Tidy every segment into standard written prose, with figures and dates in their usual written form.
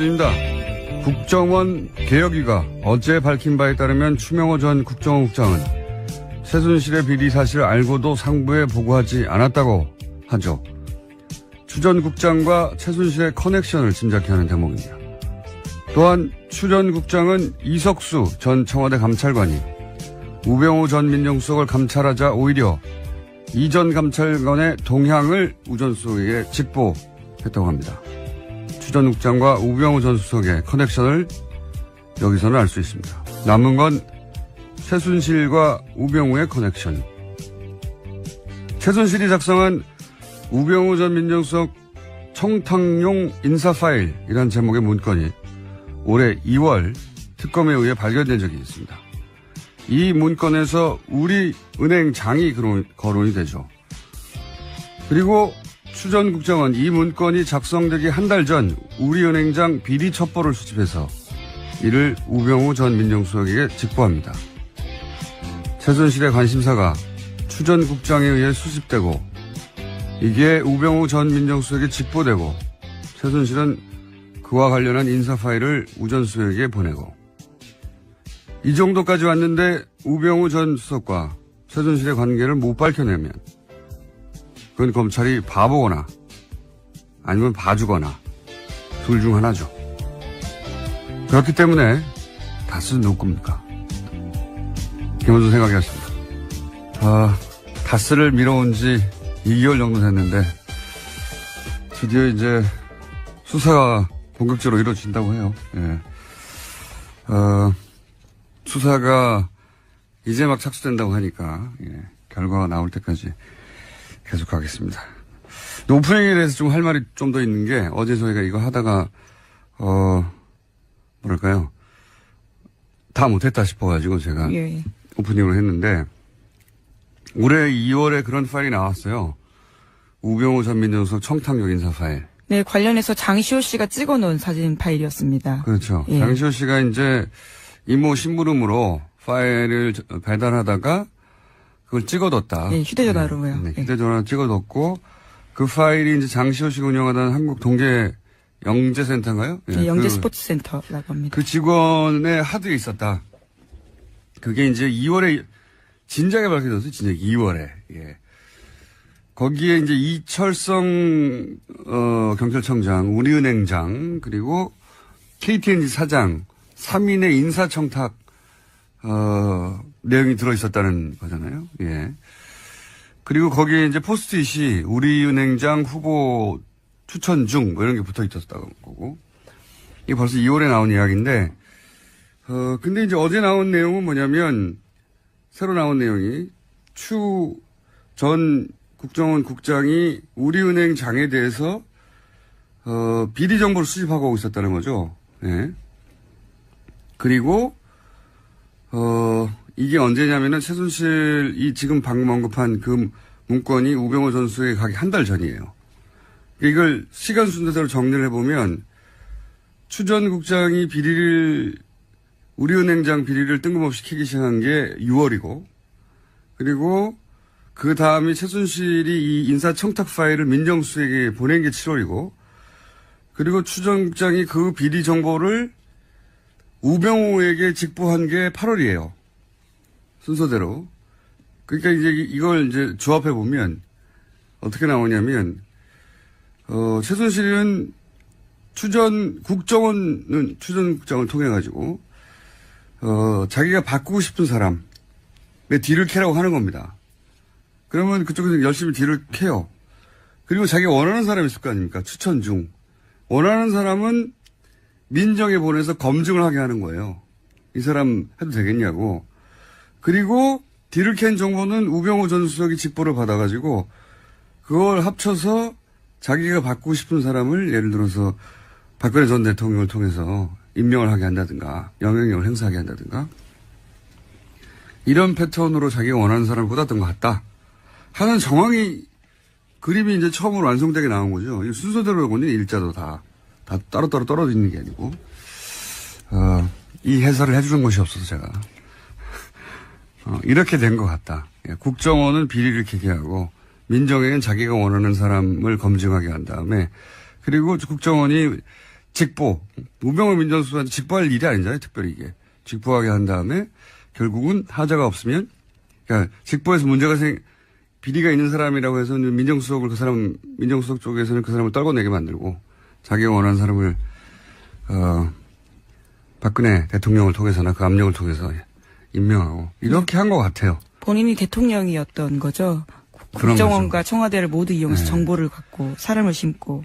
입니다. 국정원 개혁위가 어제 밝힌 바에 따르면 추명호 전 국정원 국장은 최순실의 비리 사실을 알고도 상부에 보고하지 않았다고 하죠. 추 전 국장과 최순실의 커넥션을 짐작케 하는 대목입니다. 또한 추 전 국장은 이석수 전 청와대 감찰관이 우병우 전 민정수석을 감찰하자 오히려 이 전 감찰관의 동향을 우전수석에게 직보했다고 합니다. 추 전 국장과 우병우 전 수석의 커넥션을 여기서는 알 수 있습니다. 남은 건 최순실과 우병우의 커넥션. 최순실이 작성한 우병우 전 민정수석 청탁용 인사 파일이라는 제목의 문건이 올해 2월 특검에 의해 발견된 적이 있습니다. 이 문건에서 우리은행장이 거론이 되죠. 그리고 추 전 국장은 이 문건이 작성되기 한 달 전 우리은행장 비리 첩보를 수집해서 이를 우병우 전 민정수석에게 직보합니다. 최순실의 관심사가 추 전 국장에 의해 수집되고 이게 우병우 전 민정수석에게 직보되고 최순실은 그와 관련한 인사 파일을 우 전 수석에게 보내고 이 정도까지 왔는데 우병우 전 수석과 최순실의 관계를 못 밝혀내면 그건 검찰이 바보거나 아니면 봐주거나 둘 중 하나죠. 그렇기 때문에 다스는 누구 겁니까? 김원준 생각이었습니다. 다스를 미뤄온 지 2개월 정도 됐는데 드디어 이제 수사가 본격적으로 이루어진다고 해요. 예. 수사가 이제 막 착수된다고 하니까 결과가 나올 때까지 계속 가겠습니다. 오프닝에 대해서 좀 할 말이 좀 더 있는 게 어제 저희가 이거 하다가 뭐랄까요 다 못했다 싶어가지고 제가 오프닝으로 했는데 올해 2월에 그런 파일이 나왔어요. 우병우 전 민정수석 청탁용 인사 파일. 네, 관련해서 장시호 씨가 찍어놓은 사진 파일이었습니다. 그렇죠. 예. 장시호 씨가 이제 이모 심부름으로 파일을 배달하다가 그걸 찍어뒀다. 네, 휴대전화로요. 네, 휴대전화로 찍어뒀고 그 파일이 이제 장시호 씨가 운영하던 한국 동계 영재센터인가요? 네, 영재 스포츠센터라고 합니다. 그 직원의 하드에 있었다. 그게 이제 2월에 진작에 밝혀졌어요. 진작 2월에. 예. 거기에 이제 이철성 경찰청장, 우리은행장 그리고 KTNG 사장 3인의 인사청탁 내용이 들어있었다는 거잖아요. 예. 그리고 거기에 이제 포스트잇이 우리은행장 후보 추천 중 뭐 이런 게 붙어 있었다고 거고. 이게 벌써 2월에 나온 이야기인데 근데 이제 어제 나온 내용은 뭐냐면 새로 나온 내용이 추 전 국정원 국장이 우리은행장에 대해서 비리 정보를 수집하고 있었다는 거죠. 예. 그리고 이게 언제냐면은 최순실이 지금 방금 언급한 그 문건이 우병우 전 수석에 가기 한 달 전이에요. 이걸 시간 순서대로 정리를 해보면 추 전 국장이 우리은행장 비리를 뜬금없이 캐기 시작한 게 6월이고 그리고 그 다음에 최순실이 이 인사청탁 파일을 민정수석에게 보낸 게 7월이고 그리고 추 전 국장이 그 비리 정보를 우병우에게 직보한 게 8월이에요. 순서대로. 그러니까 이제 이걸 이제 조합해 보면 어떻게 나오냐면 최순실은 추 전 국장을 통해 가지고 자기가 바꾸고 싶은 사람의 뒤를 캐라고 하는 겁니다. 그러면 그쪽에서 열심히 뒤를 캐요. 그리고 자기가 원하는 사람이 있을 거 아닙니까? 추천 중. 원하는 사람은 민정에 보내서 검증을 하게 하는 거예요. 이 사람 해도 되겠냐고. 그리고 뒤를 캔 정보는 우병우 전 수석이 직보를 받아가지고 그걸 합쳐서 자기가 바꾸고 싶은 사람을 예를 들어서 박근혜 전 대통령을 통해서 임명을 하게 한다든가 영향력을 행사하게 한다든가 이런 패턴으로 자기가 원하는 사람을 꽂았던 것 같다 하는 정황이 그림이 이제 처음으로 완성되게 나온 거죠. 이 순서대로 보니 일자도 다 따로따로 떨어져 있는 게 아니고 이 해설을 해주는 것이 없어서 제가 이렇게 된 것 같다. 국정원은 비리를 캐게 하고 민정에는 자기가 원하는 사람을 검증하게 한 다음에 그리고 국정원이 직보. 우병우 민정수석한테 직보할 일이 아니잖아요. 특별히 이게. 직보하게 한 다음에 결국은 하자가 없으면, 그러니까 직보에서 문제가 비리가 있는 사람이라고 해서 민정수석을 민정수석 쪽에서는 그 사람을 떨궈내게 만들고 자기가 원하는 사람을, 박근혜 대통령을 통해서나 그 압력을 통해서 임명하고 이렇게 한 것 같아요. 본인이 대통령이었던 거죠. 국정원과 청와대를 모두 이용해서 네. 정보를 갖고 사람을 심고.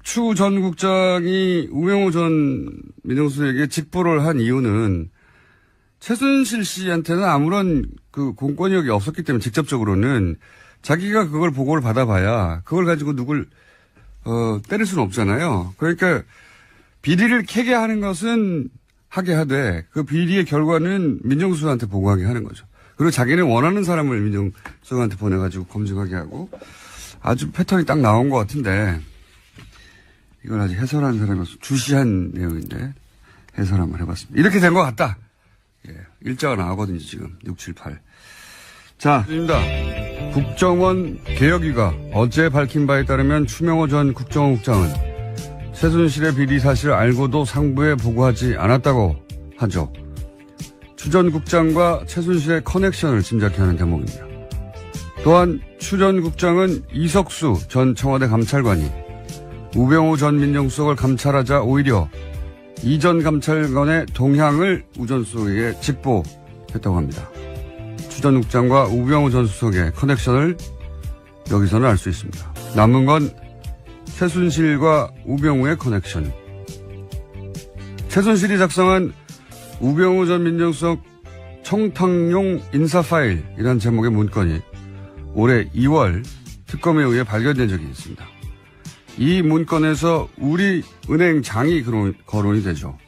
추 전 국장이 우병우 전 민정수석에게 직보를 한 이유는 최순실 씨한테는 아무런 그 공권력이 없었기 때문에 직접적으로는 자기가 그걸 보고를 받아봐야 그걸 가지고 누굴, 때릴 수는 없잖아요. 그러니까 비리를 캐게 하는 것은 하게 하되 그 비리의 결과는 민정수석한테 보고하게 하는 거죠. 그리고 자기는 원하는 사람을 민정수석한테 보내가지고 검증하게 하고 아주 패턴이 딱 나온 것 같은데 이걸 아직 해설한 사람이 주시한 내용인데 해설 한번 해봤습니다. 이렇게 된 것 같다. 예, 일자가 나오거든요, 지금. 6, 7, 8. 자, 입니다. 국정원 개혁위가 어제 밝힌 바에 따르면 추명호 전 국정원 국장은 최순실의 비리 사실을 알고도 상부에 보고하지 않았다고 하죠. 추 전 국장과 최순실의 커넥션을 짐작케 하는 대목입니다. 또한 추 전 국장은 이석수 전 청와대 감찰관이 우병우 전 민정수석을 감찰하자 오히려 이 전 감찰관의 동향을 우 전 수석에게 직보했다고 합니다. 추 전 국장과 우병우 전 수석의 커넥션을 여기서는 알 수 있습니다. 남은 건 최순실과 우병우의 커넥션. 최순실이 작성한 우병우 전 민정수석 청탁용 인사 파일이라는 제목의 문건이 올해 2월 특검에 의해 발견된 적이 있습니다. 이 문건에서 우리은행장이 거론이 되죠.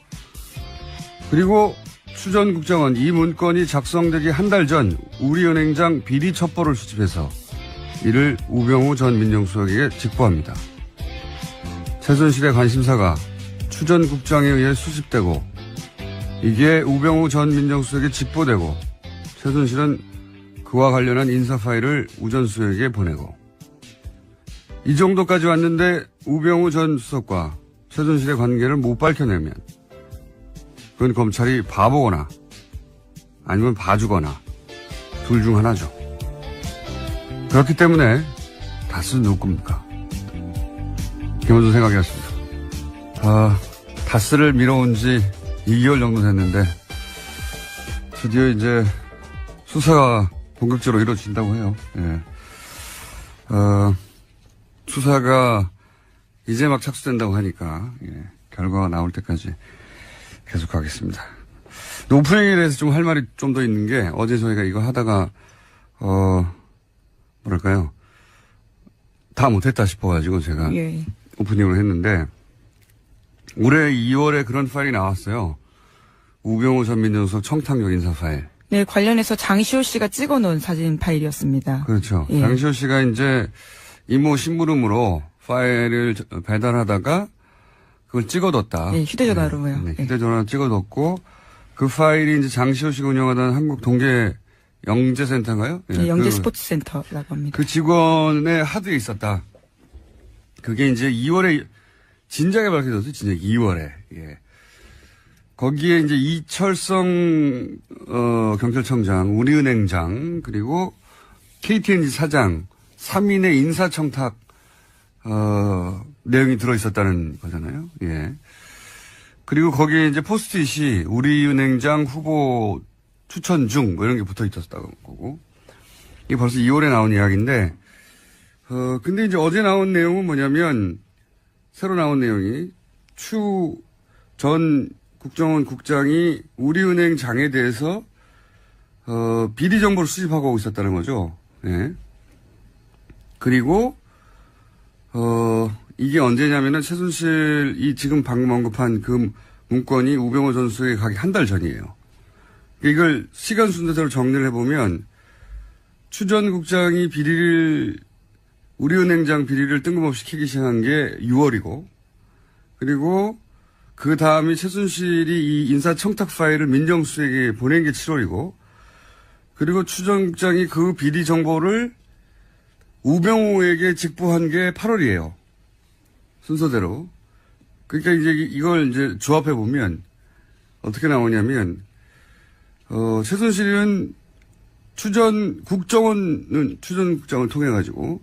그리고 추 전 국장은 이 문건이 작성되기 한 달 전 우리은행장 비리 첩보를 수집해서 이를 우병우 전 민정수석에게 직보합니다. 최순실의 관심사가 추 전 국장에 의해 수집되고 이게 우병우 전 민정수석에 직보되고 최순실은 그와 관련한 인사 파일을 우 전 수석에게 보내고 이 정도까지 왔는데 우병우 전 수석과 최순실의 관계를 못 밝혀내면 그건 검찰이 바보거나 아니면 봐주거나 둘 중 하나죠. 그렇기 때문에 다스는 누구 겁니까? 김원준 생각이었습니다. 다스를 미뤄온 지 2개월 정도 됐는데 드디어 이제 수사가 본격적으로 이루어진다고 해요. 예. 수사가 이제 막 착수된다고 하니까 예, 결과가 나올 때까지 계속 하겠습니다. 오프닝에 대해서 좀 할 말이 좀 더 있는 게 어제 저희가 이거 하다가 뭐랄까요 다 못했다 싶어가지고 제가 예. 오프닝을 했는데 올해 2월에 그런 파일이 나왔어요. 우병우 전 민정수석 청탁용 인사 파일. 네, 관련해서 장시호 씨가 찍어놓은 사진 파일이었습니다. 그렇죠. 예. 장시호 씨가 이제 이모 심부름으로 파일을 배달하다가 그걸 찍어뒀다. 네, 휴대전화로요. 네, 휴대전화로 찍어뒀고 그 파일이 이제 장시호 씨가 운영하던 한국 동계 영재센터인가요? 네, 영재 스포츠센터라고 합니다. 그 직원의 하드에 있었다. 그게 이제 2월에 진작에 밝혀졌어요. 진작 2월에. 예. 거기에 이제 이철성 경찰청장, 우리은행장 그리고 KTNG 사장 3인의 인사청탁 내용이 들어있었다는 거잖아요. 예. 그리고 거기에 이제 포스트잇이 우리은행장 후보 추천 중 뭐 이런 게 붙어 있었다는 거고. 이게 벌써 2월에 나온 이야기인데 근데 이제 어제 나온 내용은 뭐냐면 새로 나온 내용이 추 전 국정원 국장이 우리은행장에 대해서 비리 정보를 수집하고 있었다는 거죠. 예. 그리고 이게 언제냐면은 최순실이 지금 방금 언급한 그 문건이 우병우 전 수석에 가기 한 달 전이에요. 이걸 시간 순서대로 정리를 해보면 추 전 국장이 우리은행장 비리를 뜬금없이 캐기 시작한 게 6월이고 그리고 그 다음에 최순실이 이 인사청탁 파일을 민정수석에게 보낸 게 7월이고 그리고 추 전 국장이 그 비리 정보를 우병우에게 직보한 게 8월이에요. 순서대로. 그러니까 이제 이걸 이제 조합해 보면 어떻게 나오냐면, 최순실은 추전국장을 통해가지고,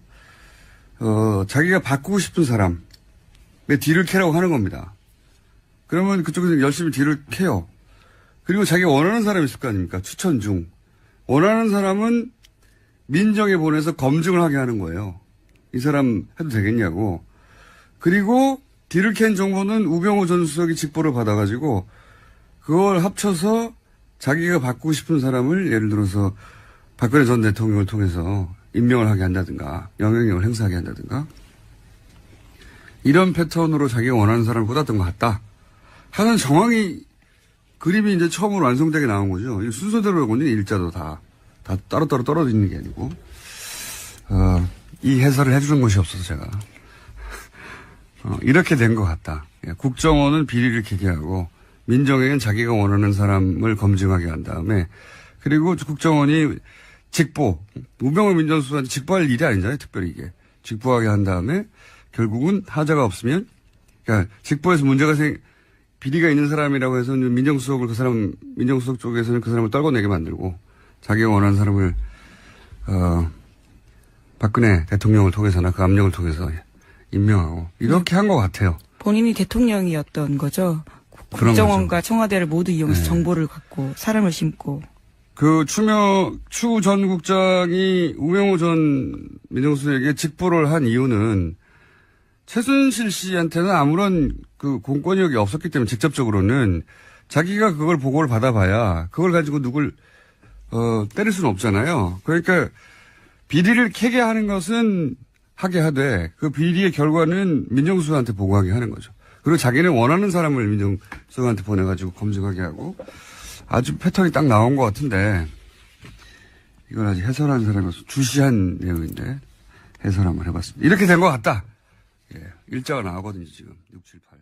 자기가 바꾸고 싶은 사람의 뒤를 캐라고 하는 겁니다. 그러면 그쪽에서 열심히 뒤를 캐요. 그리고 자기가 원하는 사람이 있을 거 아닙니까? 추천 중. 원하는 사람은 민정에 보내서 검증을 하게 하는 거예요. 이 사람 해도 되겠냐고. 그리고 뒤를 캔 정보는 우병우 전 수석이 직보를 받아가지고 그걸 합쳐서 자기가 바꾸고 싶은 사람을 예를 들어서 박근혜 전 대통령을 통해서 임명을 하게 한다든가 영향력을 행사하게 한다든가 이런 패턴으로 자기가 원하는 사람을 꽂았던 것 같다 하는 정황이 그림이 이제 처음으로 완성되게 나온 거죠. 이 순서대로 보니 일자도 다 따로따로 떨어져 있는 게 아니고 이 해설을 해주는 것이 없어서 제가 이렇게 된 것 같다. 국정원은 비리를 캐게하고 민정에겐 자기가 원하는 사람을 검증하게 한 다음에 그리고 국정원이 직보 우병우 민정수석한테 직보할 일이 아니잖아요. 특별히 이게 직보하게 한 다음에 결국은 하자가 없으면 그러니까 직보에서 문제가 비리가 있는 사람이라고 해서 민정수석을 민정수석 쪽에서는 그 사람을 떨궈내게 만들고 자기가 원하는 사람을 박근혜 대통령을 통해서나 그 압력을 통해서 임명하고 이렇게 한 것 같아요. 본인이 대통령이었던 거죠. 국정원과 청와대를 모두 이용해서 정보를 갖고 사람을 심고. 그 추 전 국장이 우병우 전 민정수석에게 직보를 한 이유는 최순실 씨한테는 아무런 그 공권력이 없었기 때문에 직접적으로는 자기가 그걸 보고를 받아봐야 그걸 가지고 누굴 때릴 수는 없잖아요. 그러니까 비리를 캐게 하는 것은 하게 하되 그 비리의 결과는 민정수석한테 보고하게 하는 거죠. 그리고 자기는 원하는 사람을 민정수석한테 보내가지고 검증하게 하고 아주 패턴이 딱 나온 것 같은데 이건 아직 해설하는 사람이어서 주시한 내용인데 해설 한번 해봤습니다. 이렇게 된 것 같다. 예, 일자가 나오거든요 지금 6, 7, 8.